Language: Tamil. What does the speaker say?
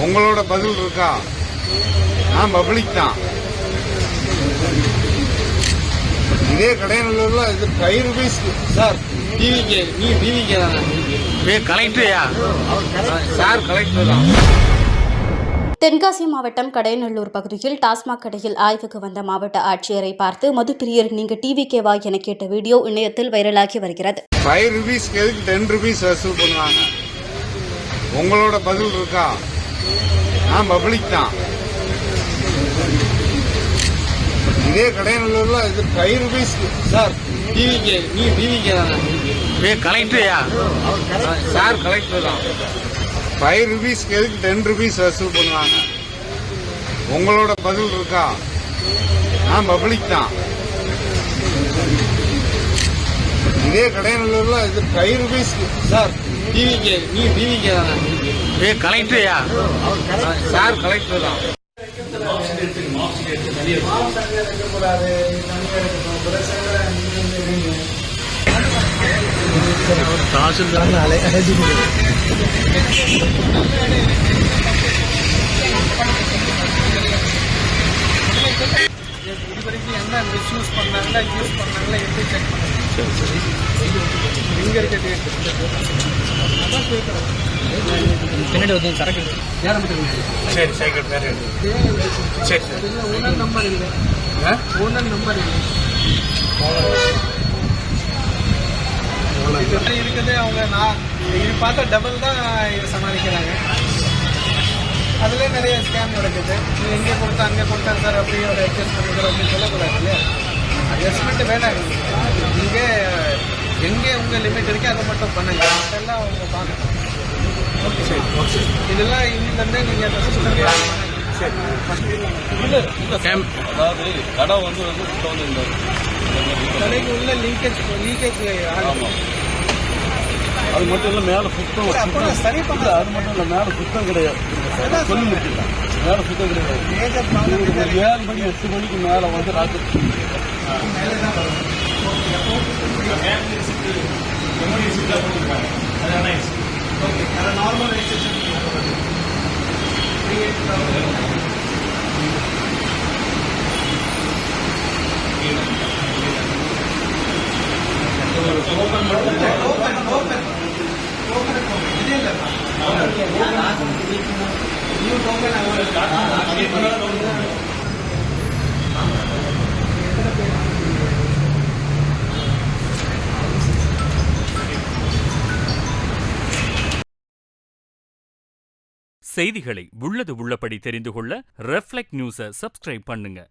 உங்களோட பதில் இருக்கா? நான் பப்ளிக் தான். இதே கடையநல்லூர்ல இது 5 ரூபீஸ் சார். டிவிகே நீ டிவிகே தானே கலெக்டரையா? சார் கலெக்டர் தான். தென்காசி மாவட்டம் கடையநல்லூர் பகுதியில் டாஸ்மாக் கடையில் ஆய்வுக்கு வந்த மாவட்ட ஆட்சியரை பார்த்து மதுப்பிரியர் நீங்க டிவிகேவா என கேட்ட வீடியோ இணையத்தில் வைரலாகி வருகிறது. 5 ரூபீஸ்க்கு எதுக்கு 10 ரூபீஸ் வசூல் பண்ணுவாங்க? உங்களோட பதில் இருக்கா? நான் பப்ளிக் தான். இதே கடையநல்லூர்ல இது 5 ரூபீஸ் சார். டிவிகே நீ டிவிகே தானே கலெக்டரையா? சார் கலெக்டர் தான். 5 ரூபீஸ்க்கு எதுக்கு 10 ரூபீஸ் வசூல் பண்ணுவாங்க? உங்களோட பதில் இருக்கா? நான் பப்ளிக் தான். இதே கடையநல்லூர்ல இது 5 ரூபீஸ் சார். டிவிகே நீ டிவிகே தானே கலெக்டரையா? சார் கலெக்டர் தான். இதுவரைக்கும் என்ன மிஸ்யூஸ் பண்ணாங்களா யூஸ் பண்ணாங்களா எப்படி செக் பண்ணாங்க? எங்கே இருக்குது பின்னாடி வந்து சரக்கு சரி சரி சரி ஓனர் நம்பர் இல்லை. ஓனர் நம்பர் இல்லை இருக்குது. அவங்க நான் இது பார்த்தா டபுள் தான் இது சமாளிக்கிறாங்க. அதுலேயே நிறைய ஸ்கேம் நடக்குது. நீங்கள் எங்கே கொடுத்தா அங்கே கொடுத்தாங்க சார் அப்படி ஒரு அட்ஜஸ்ட் பண்ணிக்கிறோம் அப்படின்னு சொல்லக்கூடாது இல்லையா? அட்ஜஸ்ட்மெண்ட் வேணாம். நீங்கள் எங்கே உங்கள் லிமிட் இருக்கோ அதை மட்டும் பண்ணுங்க. அதெல்லாம் அவங்க பார்க்கணும். ஓகே சரி ஓகே. இதெல்லாம் இன்னிலேருந்தே நீங்கள் சரி இல்லை இல்லை கேம் அதாவது கடை வந்து இந்த கடைக்கு உள்ள லீக்கேஜ் ஆமாம். அது மட்டும் இல்லை மேலே சுத்தம் சரி பண்ண. அது மட்டும் இல்லை மேலே சுத்தம் கிடையாது. சொல்லி முடிச்சிடலாம். மேலே சுத்தம் கிடையாது. 7 மணி 8 மணிக்கு மேலே வந்து ராத்திரி செய்திகளை உள்ளது உள்ளபடி தெரிந்து கொள்ள ரெஃப்ளெக்ட் நியூஸை சப்ஸ்கிரைப் பண்ணுங்க.